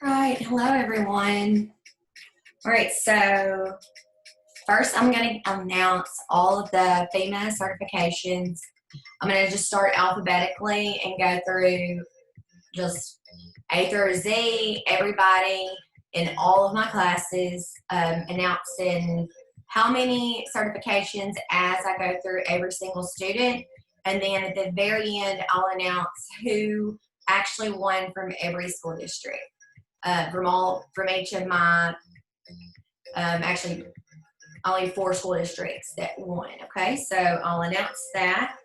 All right, hello everyone. All right, so first I'm going to announce all of the FEMA certifications. I'm going to just start alphabetically and go through just A through Z, everybody in all of my classes, announcing how many certifications as I go through every single student. And then at the very end, I'll announce who actually won from every school district. From each of my actually only 4 school districts that won. Okay, so I'll announce that.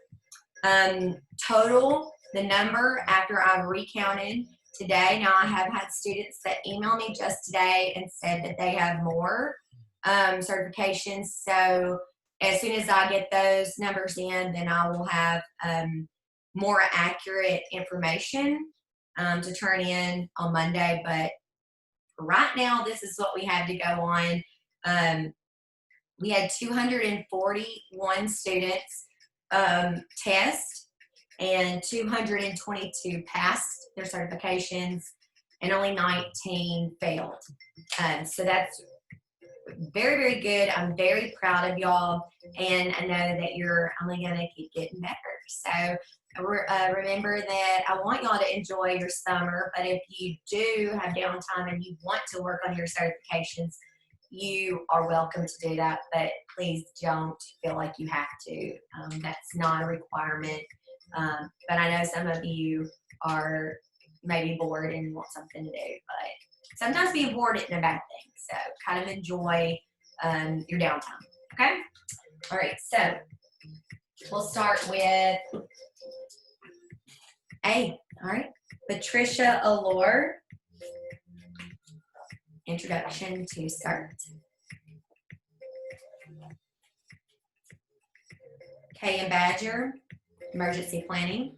Total, the number after I've recounted today. Now I have had students that email me just today and said that they have more certifications. So as soon as I get those numbers in, then I will have more accurate information to turn in on Monday. But right now, this is what we had to go on. We had 241 students test, and 222 passed their certifications, and only 19 failed. So that's very, very good. I'm very proud of y'all, and I know that you're only going to keep getting better. So remember that I want y'all to enjoy your summer, but if you do have downtime and you want to work on your certifications, you are welcome to do that, but please don't feel like you have to. That's not a requirement, but I know some of you are maybe bored and want something to do, but sometimes being bored isn't a bad thing, so kind of enjoy your downtime, okay? All right, so we'll start with A, all right? Patricia Allure, Introduction to CERT. Kay and Badger, Emergency Planning.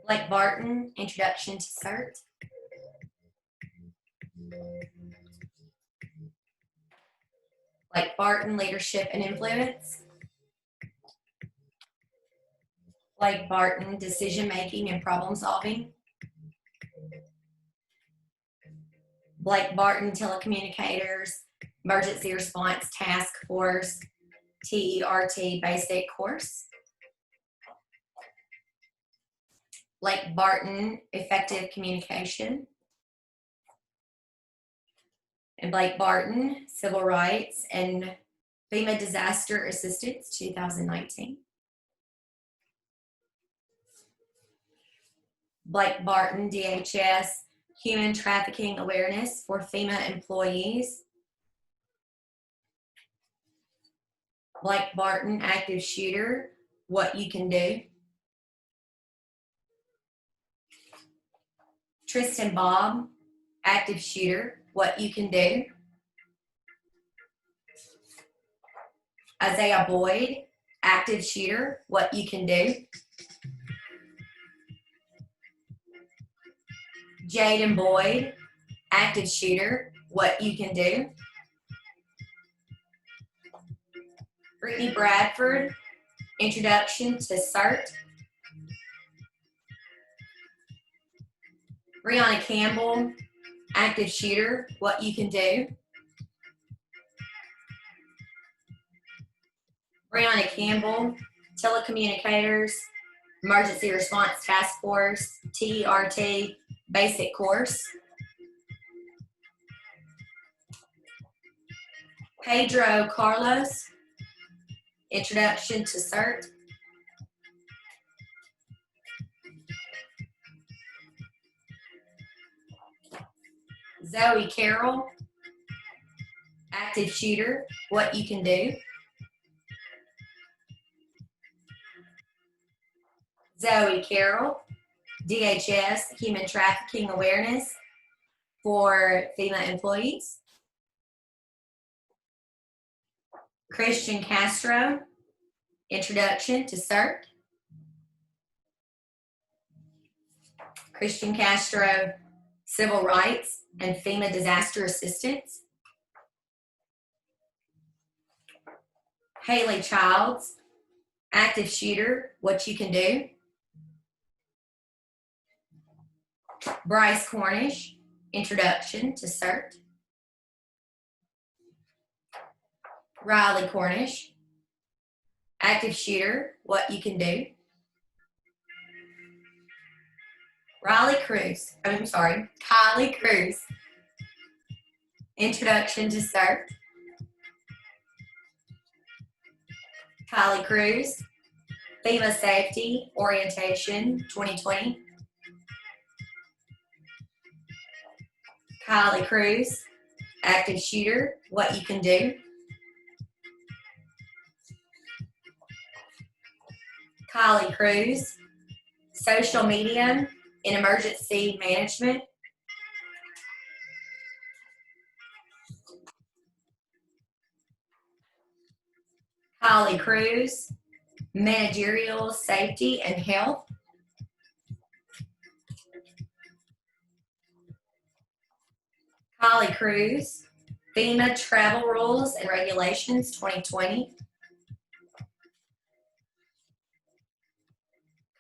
Blake Barton, Introduction to CERT. Blake Barton, Leadership and Influence. Blake Barton, Decision Making and Problem Solving. Blake Barton, Telecommunicators, Emergency Response Task Force, TERT Basic Course. Blake Barton, Effective Communication. And Blake Barton, Civil Rights and FEMA Disaster Assistance 2019. Blake Barton, DHS, Human Trafficking Awareness for FEMA Employees. Blake Barton, Active Shooter, What You Can Do. Tristan Bob, Active Shooter, What You Can Do. Isaiah Boyd, Active Shooter, What You Can Do. Jaden Boyd, Active Shooter, What You Can Do. Brittany Bradford, Introduction to CERT. Brianna Campbell, Active Shooter, What You Can Do. Brianna Campbell, Telecommunicators, Emergency Response Task Force, TERT Basic Course. Pedro Carlos, Introduction to CERT. Zoe Carroll, Active Shooter, What You Can Do. Zoe Carroll, DHS, Human Trafficking Awareness for FEMA Employees. Christian Castro, Introduction to CERT. Christian Castro, Civil Rights and FEMA Disaster Assistance. Haley Childs, Active Shooter, What You Can Do. Bryce Cornish, Introduction to CERT. Riley Cornish, Active Shooter, What You Can Do. Kylie Cruz, Introduction to CERT. Kylie Cruz, FEMA Safety Orientation 2020. Kylie Cruz, Active Shooter, What You Can Do. Kylie Cruz, Social Media in Emergency Management. Kylie Cruz, Managerial Safety and Health. Kylie Cruz, FEMA Travel Rules and Regulations 2020.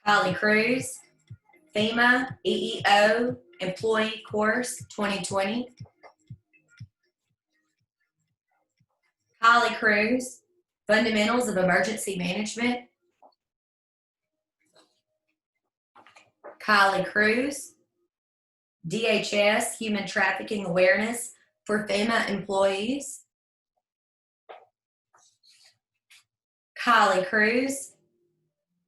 Kylie Cruz, FEMA EEO Employee Course 2020. Kylie Cruz, Fundamentals of Emergency Management. Kylie Cruz, DHS Human Trafficking Awareness for FEMA Employees. Kylie Cruz,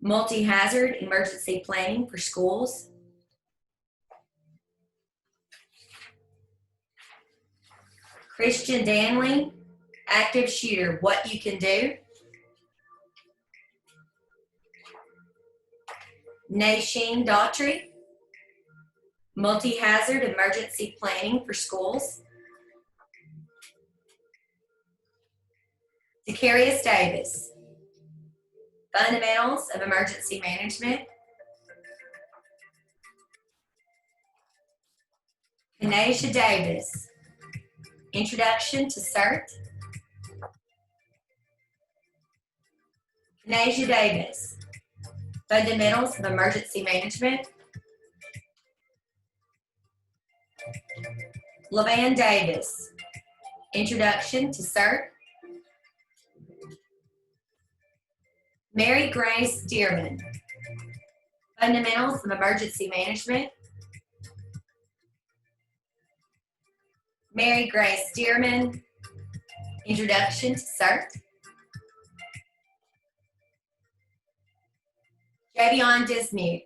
Multi-Hazard Emergency Planning for Schools. Christian Danley, Active Shooter, What You Can Do. Nasheen Daughtry, Multi-Hazard Emergency Planning for Schools. Decarius Davis, Fundamentals of Emergency Management. Kanasia Davis, Introduction to CERT. Kanasia Davis, Fundamentals of Emergency Management. LaVan Davis, Introduction to CERT. Mary Grace Dearman, Fundamentals of Emergency Management. Mary Grace Dearman, Introduction to CERT. Javion Dismute,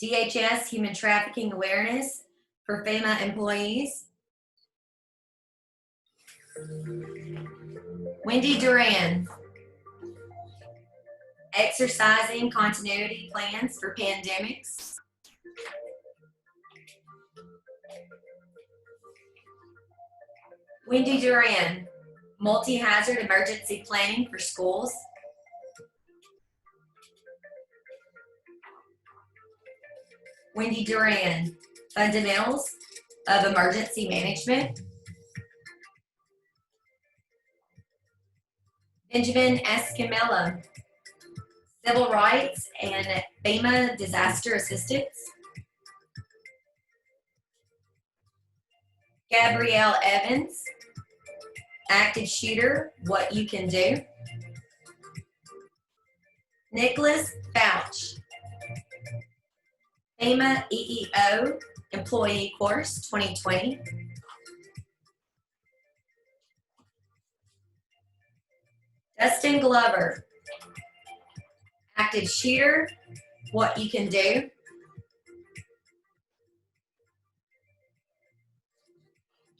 DHS Human Trafficking Awareness for FEMA Employees. Wendy Duran, Exercising Continuity Plans for Pandemics. Wendy Duran, Multi-Hazard Emergency Planning for Schools. Wendy Duran, Fundamentals of Emergency Management. Benjamin Escamilla, Civil Rights and FEMA Disaster Assistance. Gabrielle Evans, Active Shooter, What You Can Do. Nicholas Fouch, FEMA EEO Employee Course 2020. Dustin Glover, Active Shooter, What You Can Do.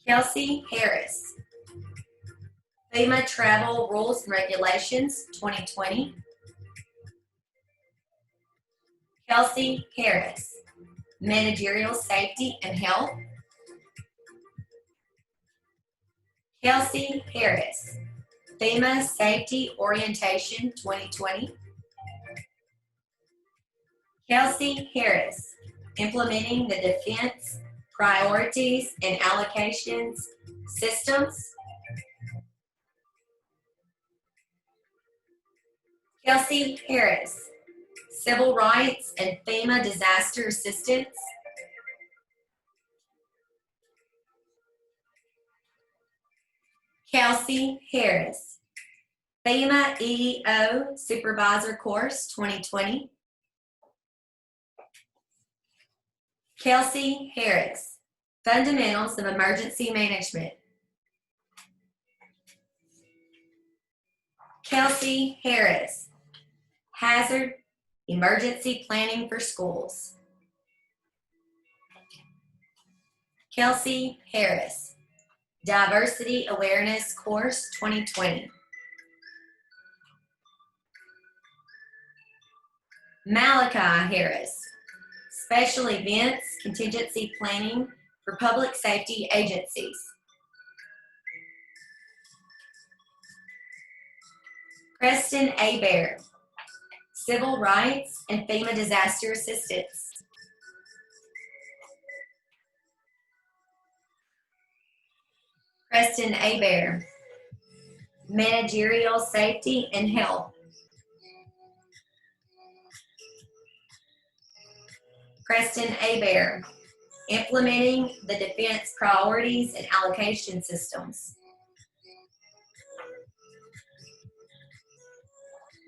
Kelsey Harris, FEMA Travel Rules and Regulations 2020. Kelsey Harris, Managerial Safety and Health. Kelsey Harris, FEMA Safety Orientation 2020. Kelsey Harris, Implementing the Defense Priorities and Allocations Systems. Kelsey Harris, Civil Rights and FEMA Disaster Assistance. Kelsey Harris, FEMA EEO Supervisor Course 2020. Kelsey Harris, Fundamentals of Emergency Management. Kelsey Harris, Hazard Emergency Planning for Schools. Kelsey Harris, Diversity Awareness Course 2020. Malachi Harris, Special Events Contingency Planning for Public Safety Agencies. Preston A. Bear, Civil Rights and FEMA Disaster Assistance. Preston A. Bear, Managerial Safety and Health. Preston A. Bear, Implementing the Defense Priorities and Allocation Systems.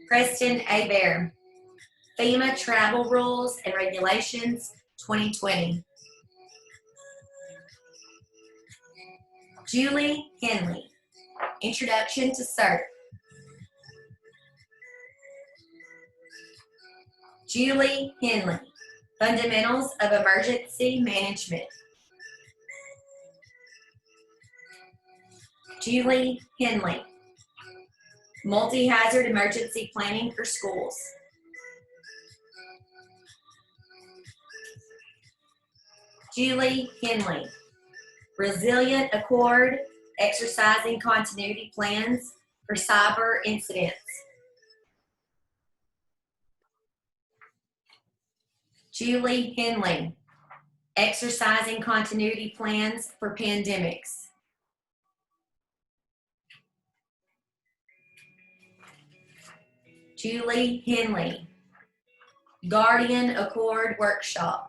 Preston A. Bear, FEMA Travel Rules and Regulations 2020. Julie Henley, Introduction to CERT. Julie Henley, Fundamentals of Emergency Management. Julie Henley, Multi-Hazard Emergency Planning for Schools. Julie Henley, Resilient Accord Exercising Continuity Plans for Cyber Incidents. Julie Henley, Exercising Continuity Plans for Pandemics. Julie Henley, Guardian Accord Workshop.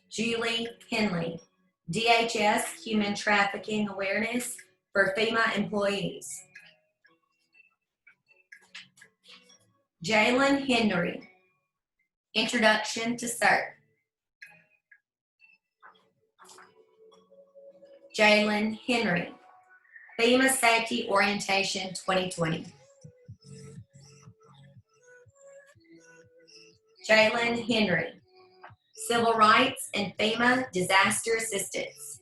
Julie Henley, DHS Human Trafficking Awareness for FEMA Employees. Jalen Henry, Introduction to CERT. Jalen Henry, FEMA Safety Orientation 2020. Jalen Henry, Civil Rights and FEMA Disaster Assistance.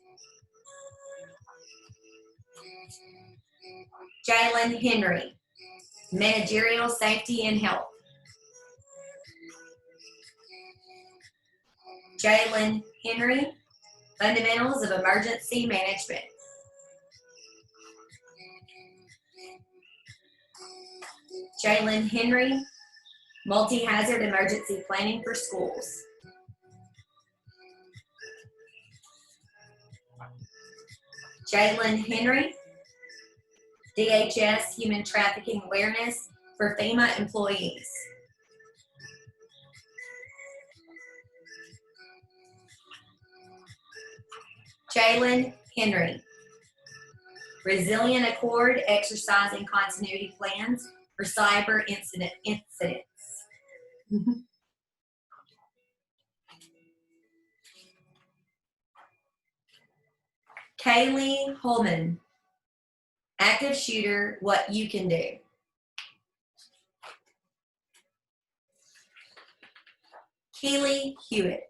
Jalen Henry, Managerial Safety and Health. Jalen Henry, Fundamentals of Emergency Management. Jalen Henry, Multi-Hazard Emergency Planning for Schools. Jalen Henry, DHS Human Trafficking Awareness for FEMA Employees. Jalen Henry, Resilient Accord Exercising Continuity Plans for Cyber Incidents. Kaylee Holman, Active Shooter, What You Can Do. Keely Hewitt,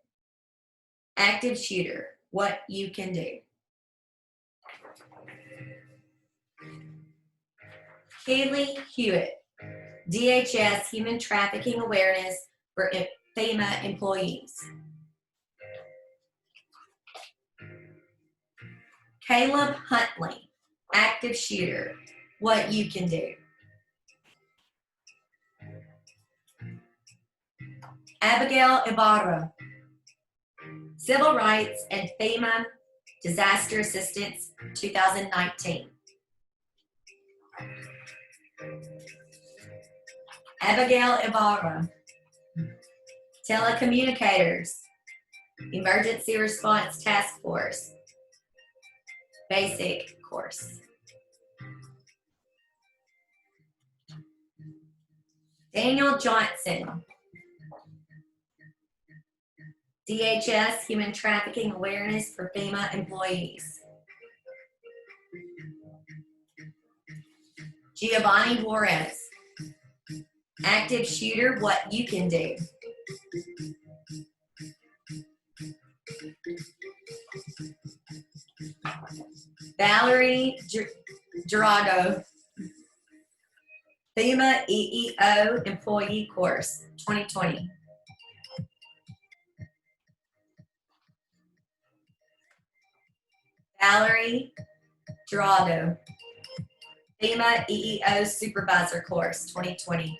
Active Shooter, What You Can Do. Kaylee Hewitt, DHS Human Trafficking Awareness for FEMA Employees. Caleb Huntley, Active Shooter, What You Can Do. Abigail Ibarra, Civil Rights and FEMA Disaster Assistance 2019. Abigail Ibarra. Telecommunicators, Emergency Response Task Force, basic course. Daniel Johnson, DHS Human Trafficking Awareness for FEMA employees. Giovanni Juarez, active shooter, what you can do. Valerie Gerardo, FEMA EEO Employee Course 2020. Valerie Gerardo, FEMA EEO Supervisor Course 2020.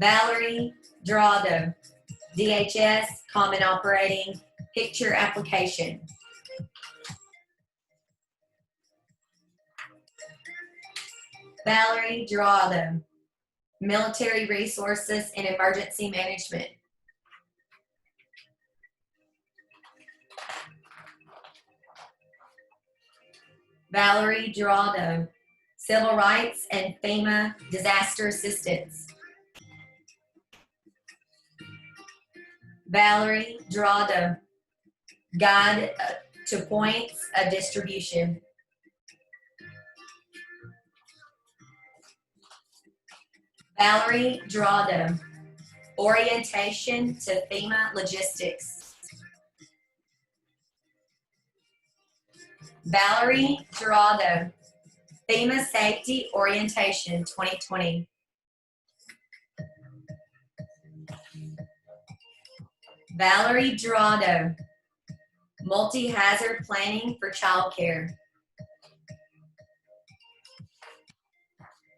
Valerie Gerardo, DHS Common Operating Picture Application. Valerie Gerardo, Military Resources and Emergency Management. Valerie Gerardo, Civil Rights and FEMA Disaster Assistance. Valerie Gerardo, Guide to Points of Distribution. Valerie Gerardo, Orientation to FEMA Logistics. Valerie Gerardo, FEMA Safety Orientation 2020. Valerie Gerardo, Multi-Hazard Planning for Childcare.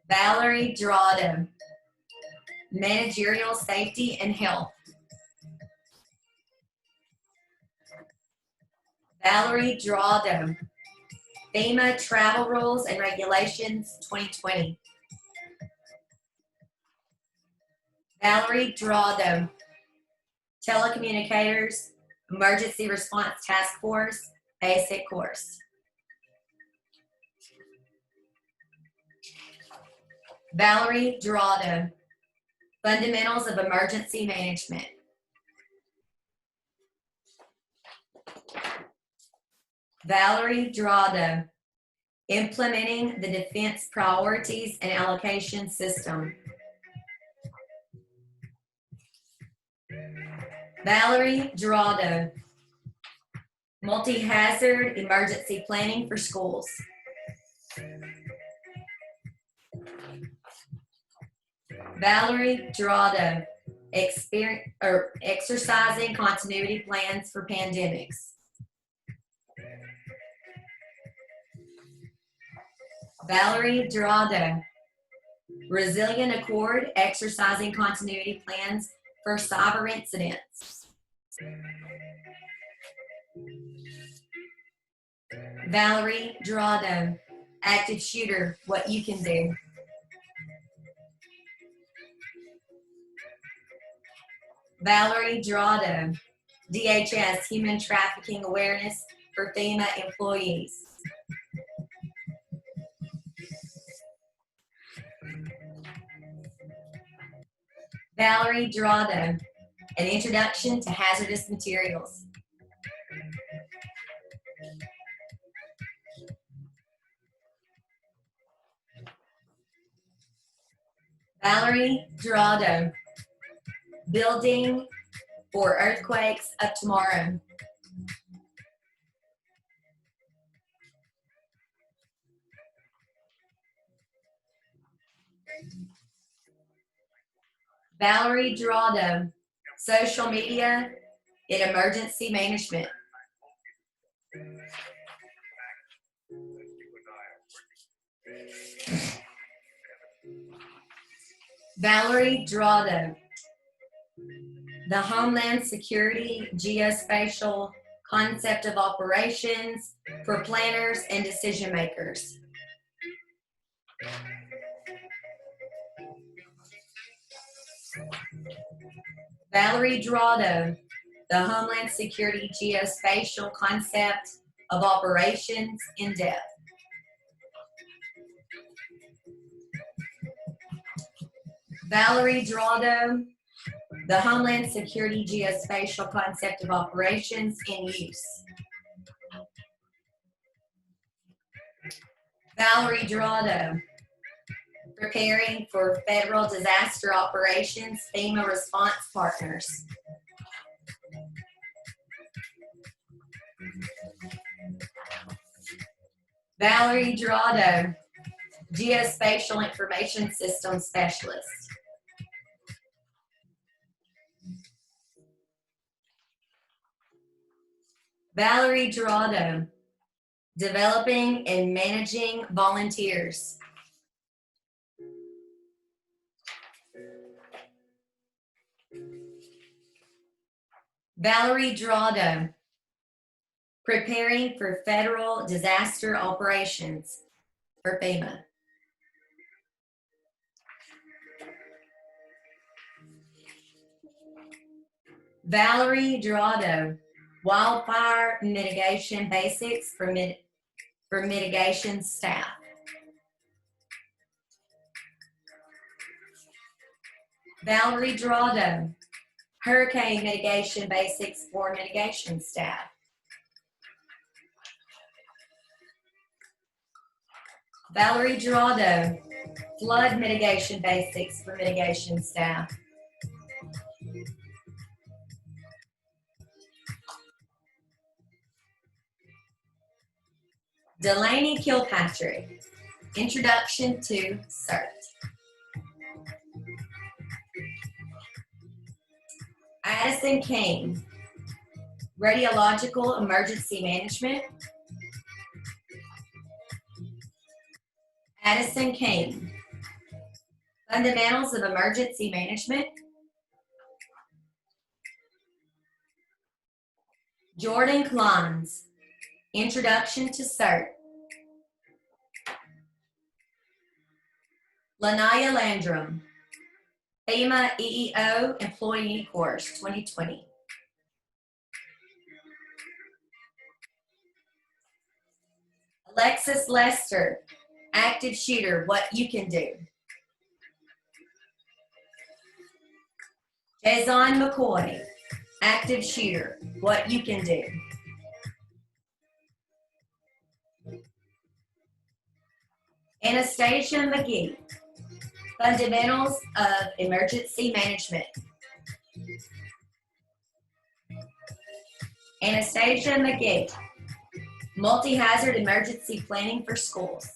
Valerie Gerardo, Managerial Safety and Health. Valerie Gerardo, FEMA Travel Rules and Regulations 2020. Valerie Gerardo, Telecommunicators, Emergency Response Task Force, basic course. Valerie Gerardo, Fundamentals of Emergency Management. Valerie Gerardo, Implementing the Defense Priorities and Allocation System. Valerie Gerardo, Multi-Hazard Emergency Planning for Schools. Valerie Gerardo, Exercising Continuity Plans for Pandemics. Valerie Gerardo, Resilient Accord, Exercising Continuity Plans for Cyber Incidents. Valerie Gerardo, Active Shooter, what you can do. Valerie Gerardo, DHS Human Trafficking Awareness for FEMA employees. Valerie Gerardo, An Introduction to Hazardous Materials. Valerie Gerardo, Building for Earthquakes of Tomorrow. Valerie Gerardo, Social Media in Emergency Management. Valerie Gerardo, the Homeland Security Geospatial Concept of Operations for Planners and Decision Makers. Valerie Dorado, the Homeland Security Geospatial Concept of Operations in Depth. Valerie Dorado, the Homeland Security Geospatial Concept of Operations in Use. Valerie Dorado, preparing for federal disaster operations, FEMA response partners. Valerie Dorado, Geospatial Information System Specialist. Valerie Dorado, developing and managing volunteers. Valerie Dorado, preparing for federal disaster operations for FEMA. Valerie Dorado, wildfire mitigation basics for mitigation staff. Valerie Dorado, hurricane mitigation basics for mitigation staff. Valerie Dorado, flood mitigation basics for mitigation staff. Delaney Kilpatrick, Introduction to CERT. Addison Kane, Radiological Emergency Management. Addison Kane, Fundamentals of Emergency Management. Jordan Klons, Introduction to CERT. Lanaya Landrum, FEMA EEO Employee Course 2020. Alexis Lester, Active Shooter, What You Can Do. Jason McCoy, Active Shooter, What You Can Do. Anastasia McGee, Fundamentals of Emergency Management. Anastasia McGee, Multi-Hazard Emergency Planning for Schools.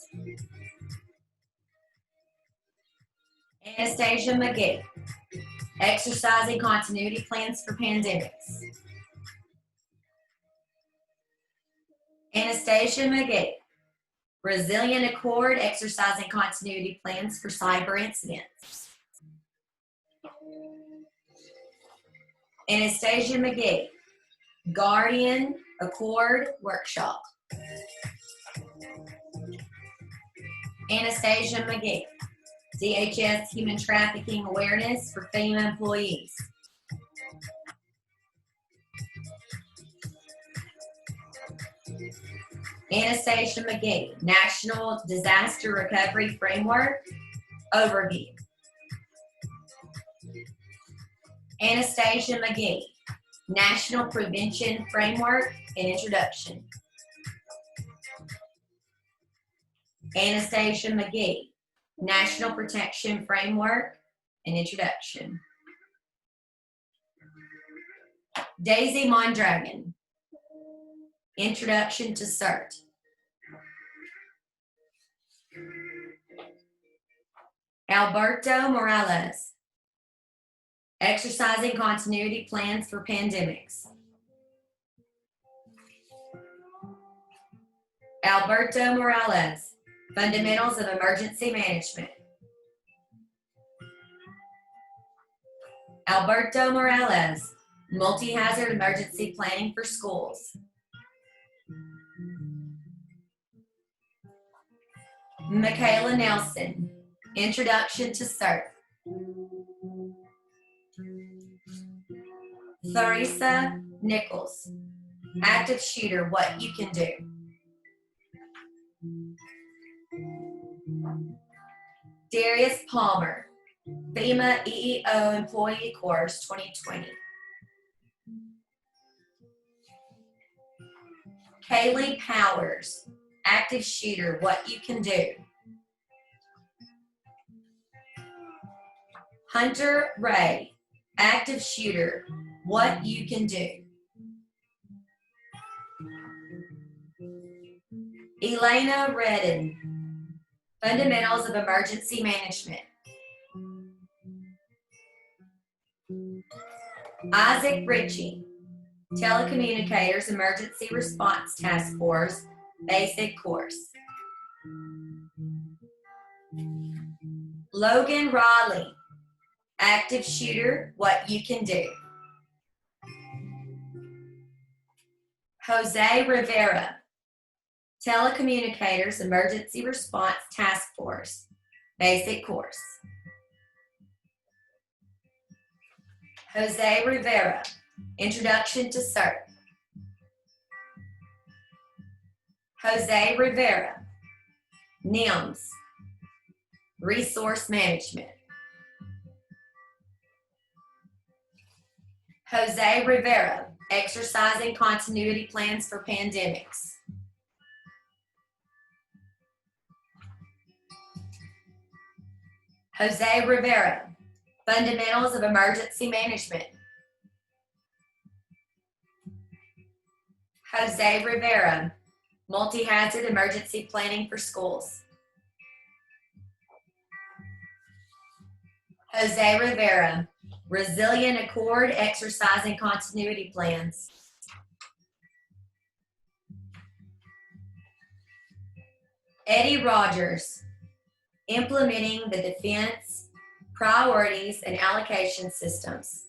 Anastasia McGee, Exercising Continuity Plans for Pandemics. Anastasia McGee, Resilient Accord, Exercising Continuity Plans for Cyber Incidents. Anastasia McGee, Guardian Accord Workshop. Anastasia McGee, DHS Human Trafficking Awareness for FEMA Employees. Anastasia McGee, National Disaster Recovery Framework Overview. Anastasia McGee, National Prevention Framework and Introduction. Anastasia McGee, National Protection Framework and Introduction. Daisy Mondragon, Introduction to CERT. Alberto Morales, Exercising Continuity Plans for Pandemics. Alberto Morales, Fundamentals of Emergency Management. Alberto Morales, Multi-Hazard Emergency Planning for Schools. Michaela Nelson, Introduction to Surf. Theresa Nichols, Active Shooter, What You Can Do. Darius Palmer, FEMA EEO Employee Course 2020. Kaylee Powers, Active Shooter, What You Can Do. Hunter Ray, Active Shooter, What You Can Do. Elena Redden, Fundamentals of Emergency Management. Isaac Ritchie, Telecommunicators Emergency Response Task Force, Basic Course. Logan Riley, Active Shooter, What You Can Do. Jose Rivera, Telecommunicators Emergency Response Task Force, Basic Course. Jose Rivera, Introduction to CERT. Jose Rivera, NIMS, Resource Management. Jose Rivera, Exercising Continuity Plans for Pandemics. Jose Rivera, Fundamentals of Emergency Management. Jose Rivera, Multi-Hazard Emergency Planning for Schools. Jose Rivera, Resilient Accord Exercising Continuity Plans. Eddie Rogers, Implementing the Defense Priorities and Allocation Systems.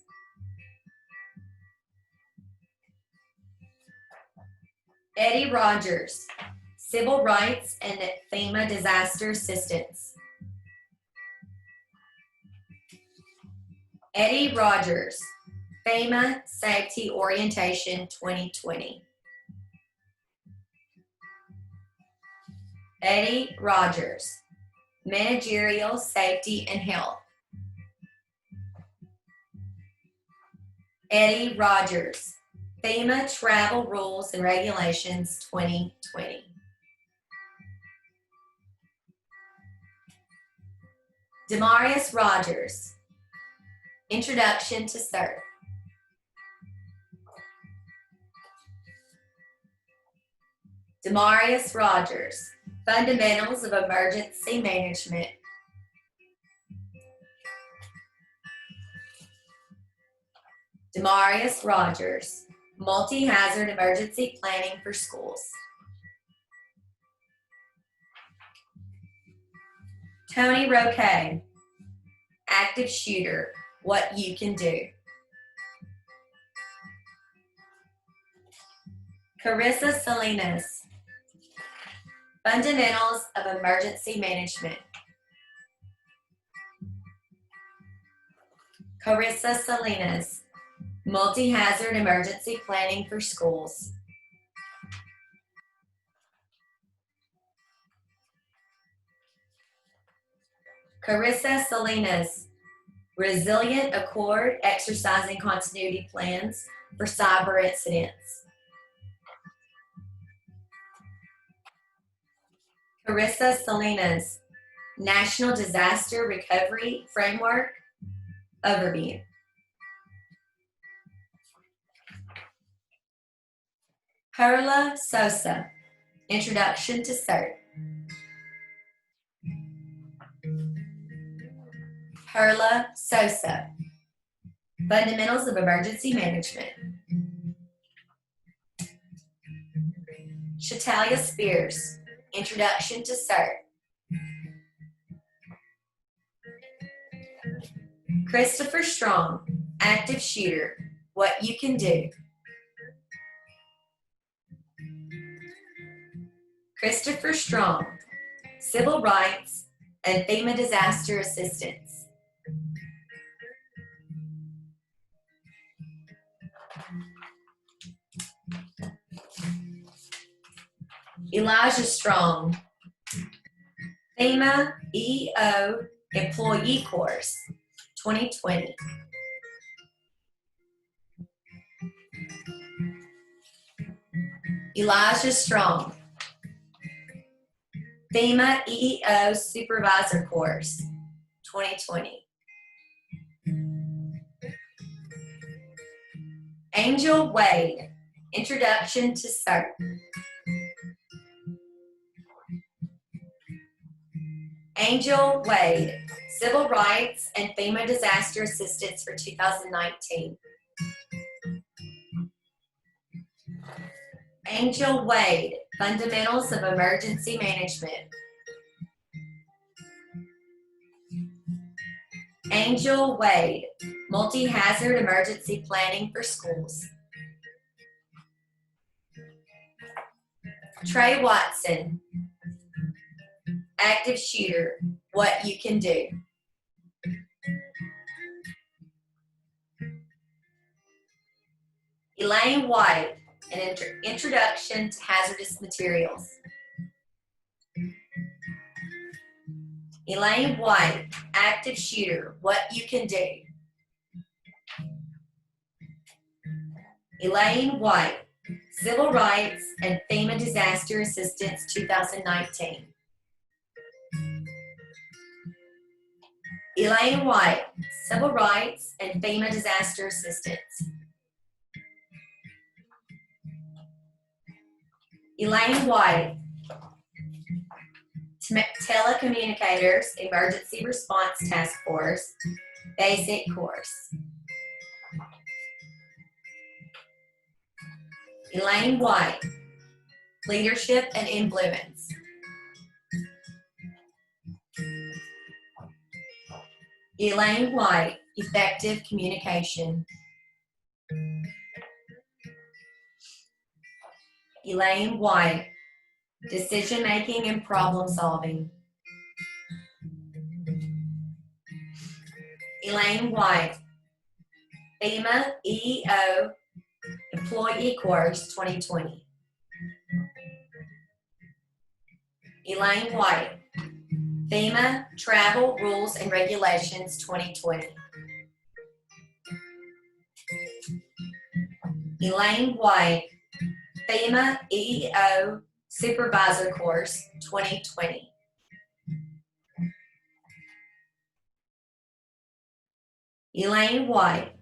Eddie Rogers, Civil Rights and FEMA Disaster Assistance. Eddie Rogers, FEMA Safety Orientation 2020. Eddie Rogers, Managerial Safety and Health. Eddie Rogers, FEMA Travel Rules and Regulations 2020. Demarius Rogers, Introduction to CERT. Demarius Rogers, Fundamentals of Emergency Management. Demarius Rogers, Multi-Hazard Emergency Planning for Schools. Tony Roque, Active Shooter, What You Can Do. Carissa Salinas, Fundamentals of Emergency Management. Carissa Salinas, Multi-Hazard Emergency Planning for Schools. Carissa Salinas, Resilient Accord Exercising Continuity Plans for Cyber Incidents. Carissa Salinas, National Disaster Recovery Framework Overview. Perla Sosa, Introduction to CERT. Perla Sosa, Fundamentals of Emergency Management. Shatalia Spears, Introduction to CERT. Christopher Strong, Active Shooter, What You Can Do. Christopher Strong, Civil Rights, and FEMA Disaster Assistance. Elijah Strong, FEMA EO Employee Course, 2020. Elijah Strong, FEMA EO Supervisor Course, 2020. Angel Wade, Introduction to CERT. Angel Wade, Civil Rights and FEMA Disaster Assistance for 2019. Angel Wade, Fundamentals of Emergency Management. Angel Wade, Multi-Hazard Emergency Planning for Schools. Trey Watson, Active Shooter, What You Can Do. Elaine White, An Introduction to Hazardous Materials. Elaine White, Active Shooter, What You Can Do. Elaine White, Civil Rights and FEMA Disaster Assistance 2019. Elaine White, Civil Rights and FEMA Disaster Assistance. Elaine White, Telecommunicators Emergency Response Task Force, Basic Course. Elaine White, Leadership and Influence. Elaine White, Effective Communication. Elaine White, Decision Making and Problem Solving. Elaine White, FEMA EO Employee Course 2020. Elaine White, FEMA Travel Rules and Regulations 2020. Elaine White, FEMA EO Supervisor Course 2020. Elaine White,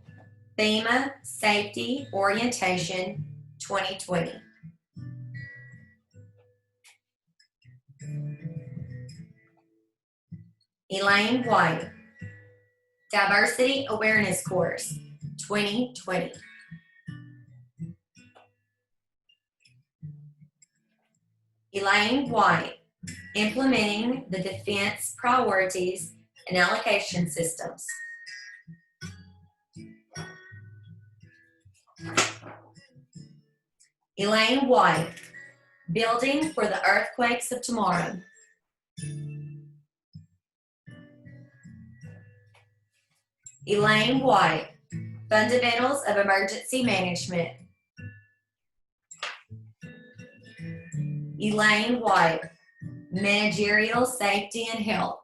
FEMA Safety Orientation 2020. Elaine White, Diversity Awareness Course 2020. Elaine White, Implementing the Defense Priorities and Allocation Systems. Elaine White, Building for the Earthquakes of Tomorrow. Elaine White, Fundamentals of Emergency Management. Elaine White, Managerial Safety and Health.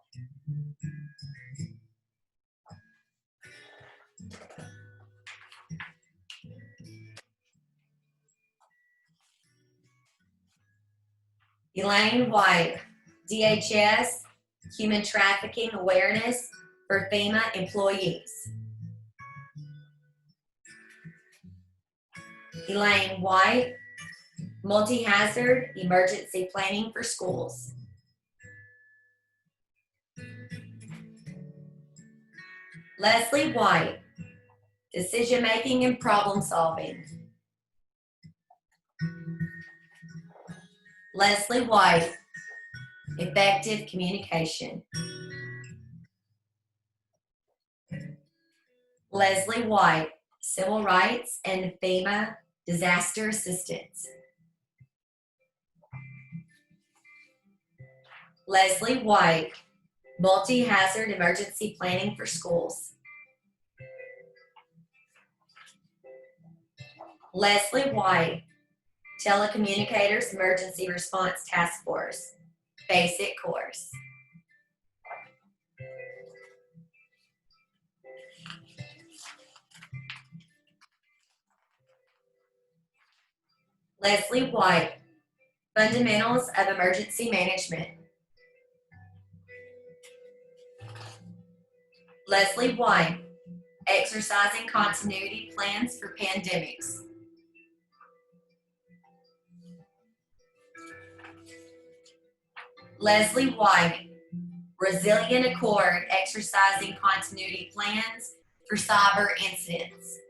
Elaine White, DHS, Human Trafficking Awareness for FEMA Employees. Elaine White, Multi-Hazard Emergency Planning for Schools. Leslie White, Decision Making and Problem Solving. Leslie White, Effective Communication. Leslie White, Civil Rights and FEMA Disaster Assistance. Leslie White, multi-hazard emergency planning for schools. Leslie White, telecommunicators emergency response task force, basic course. Leslie White, fundamentals of emergency management. Leslie White, exercising continuity plans for pandemics. Leslie White, resilient accord, exercising continuity plans for cyber incidents.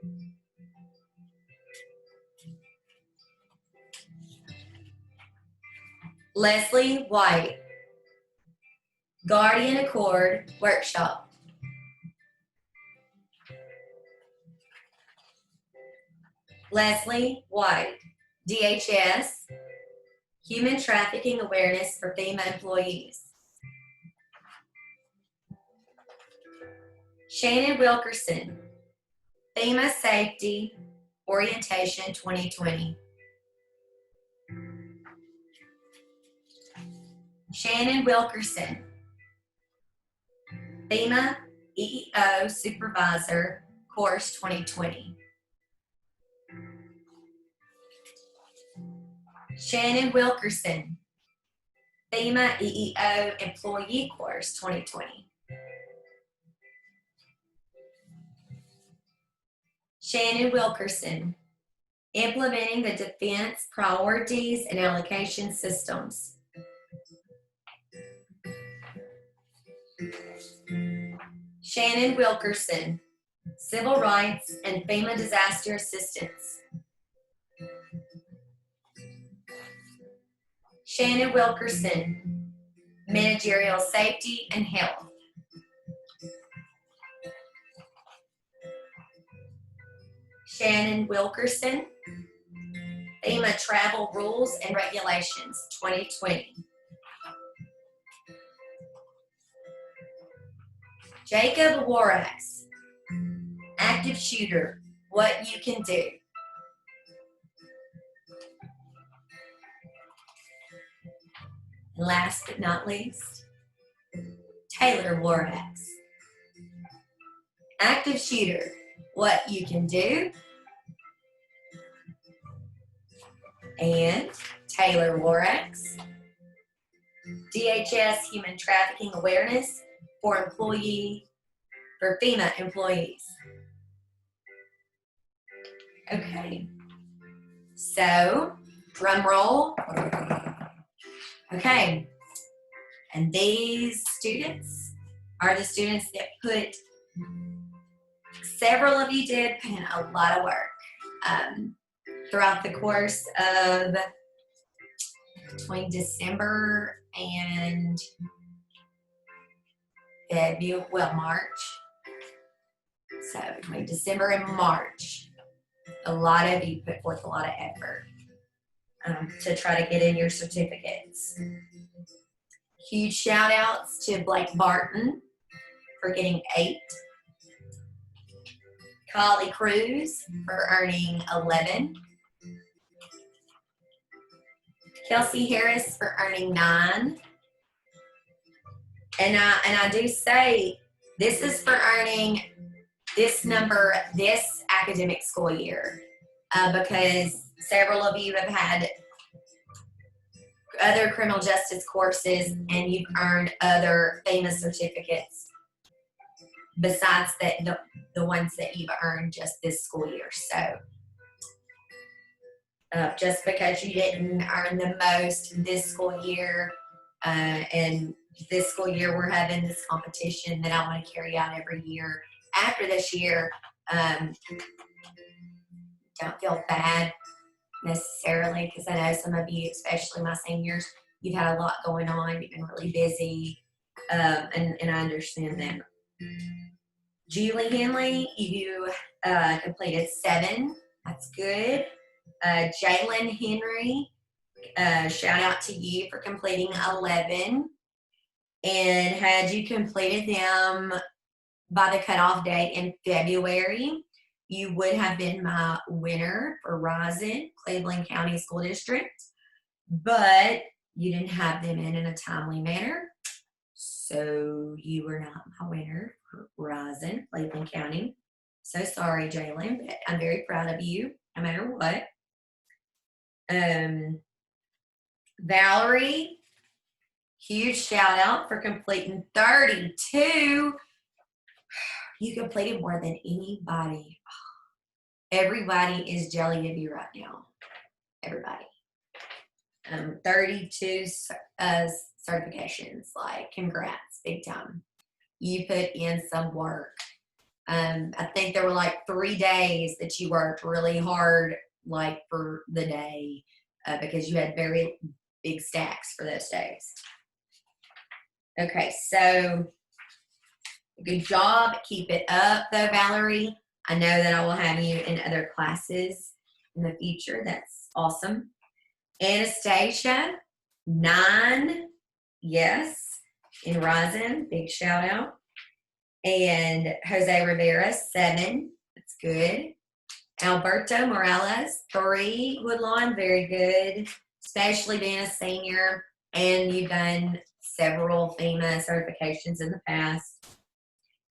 Leslie White, Guardian Accord workshop. Leslie White, DHS, human trafficking awareness for FEMA employees. Shannon Wilkerson, FEMA Safety Orientation 2020. Shannon Wilkerson, FEMA EEO Supervisor Course 2020. Shannon Wilkerson, FEMA EEO Employee Course 2020. Shannon Wilkerson, implementing the defense priorities and allocation systems. Shannon Wilkerson, civil rights and FEMA disaster assistance. Shannon Wilkerson, managerial safety and health. Shannon Wilkerson, FEMA travel rules and regulations 2020. Jacob Warax, active shooter, what you can do. And last but not least, Taylor Warax, active shooter, what you can do. And Taylor Warax, DHS human trafficking awareness for FEMA employees. Okay, so drum roll. Okay, and these students are the students that several of you did put in a lot of work throughout the course of between December and March. So between December and March, a lot of you put forth a lot of effort to try to get in your certificates. Huge shout outs to Blake Barton for getting 8. Collie Cruz for earning 11. Kelsey Harris for earning 9. And I do say this is for earning this number this academic school year because several of you have had other criminal justice courses and you've earned other FEMA certificates besides the ones that you've earned just this school year. So just because you didn't earn the most this school year and this school year we're having this competition that I want to carry out every year after this year, don't feel bad necessarily because I know some of you, especially my seniors, you've had a lot going on, you've been really busy, and I understand that. Julie Henley, you completed 7. That's good. Jalen Henry, shout out to you for completing 11. And had you completed them by the cutoff date in February, you would have been my winner for Rison, Cleveland County School District. But you didn't have them in a timely manner. So you were not my winner for Rison, Cleveland County. So sorry, Jalen, but I'm very proud of you, no matter what. Valerie, huge shout out for completing 32. You completed more than anybody. Everybody is jelly of you right now. Everybody. 32 certifications. Like, congrats, big time. You put in some work. I think there were like 3 days that you worked really hard, like for the day, because you had very big stacks for those days. Okay, so good job. Keep it up, though, Valerie. I know that I will have you in other classes in the future. That's awesome. Anastasia, 9. Yes, in Rison. Big shout out. And Jose Rivera, 7. That's good. Alberto Morales, 3. Woodlawn, very good. Especially being a senior, and you've done several FEMA certifications in the past.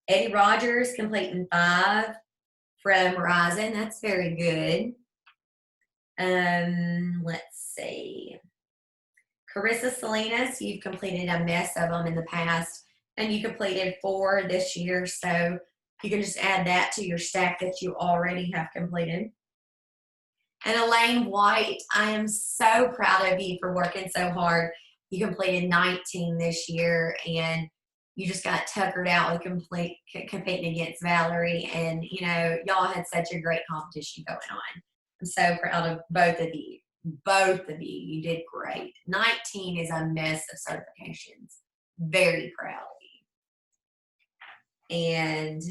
Eddie Rogers, completing 5 from Rison. That's very good. Let's see. Carissa Salinas, you've completed a mess of them in the past, and you completed 4 this year, so you can just add that to your stack that you already have completed. And Elaine White, I am so proud of you for working so hard. You completed 19 this year, and you just got tuckered out with competing against Valerie, and you know, y'all had such a great competition going on. I'm so proud of both of you. Both of you. You did great. 19 is a mess of certifications. Very proud of you. And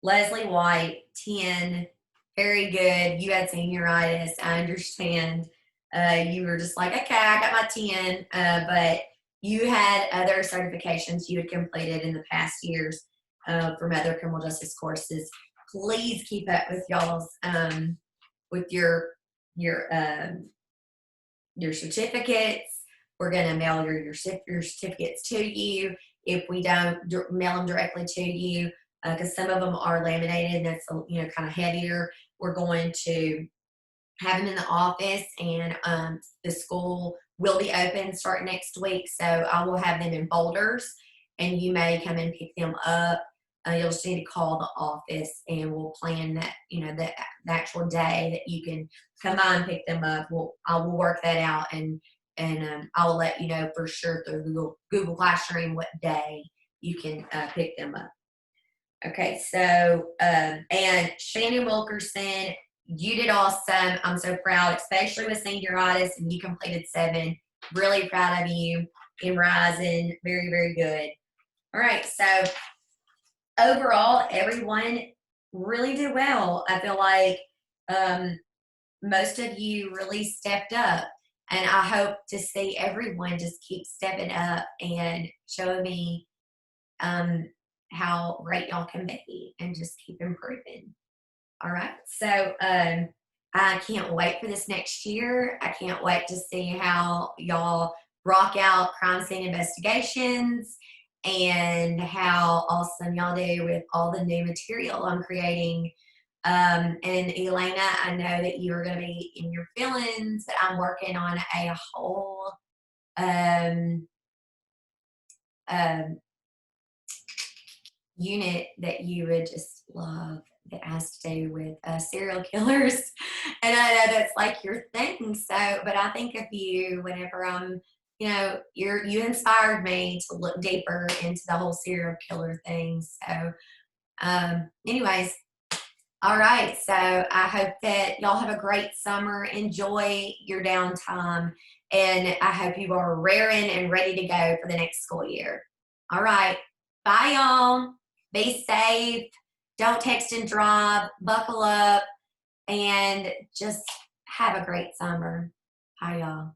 Leslie White, 10. Very good. You had senioritis. I understand. You were just like, okay, I got my 10. But you had other certifications you had completed in the past years from other criminal justice courses. Please keep up with y'all's with your certificates. We're going to mail your certificates to you. If we don't mail them directly to you, because some of them are laminated and that's kind of heavier, we're going to have them in the office, and the school will be open starting next week. So I will have them in folders, and you may come and pick them up. You'll just need to call the office, and we'll plan that, the actual day that you can come by and pick them up. I will work that out, and I will let you know for sure through Google Classroom what day you can pick them up. Okay, so, and Shannon Wilkerson, you did awesome. I'm so proud, especially with senioritis, and you completed 7. Really proud of you in Rison. Very, very good. All right, so overall, everyone really did well. I feel like most of you really stepped up, and I hope to see everyone just keep stepping up and showing me how great y'all can be, and just keep improving. All right, so I can't wait for this next year. I can't wait to see how y'all rock out crime scene investigations, and how awesome y'all do with all the new material I'm creating. And Elena, I know that you are going to be in your feelings, but I'm working on a whole unit that you would just love, that has to do with serial killers. And I know that's like your thing. So, but I think of you whenever I'm, you inspired me to look deeper into the whole serial killer thing. So, anyways, all right. So I hope that y'all have a great summer. Enjoy your downtime. And I hope you are raring and ready to go for the next school year. All right. Bye, y'all. Be safe. Don't text and drive. Buckle up. And just have a great summer. Bye, y'all.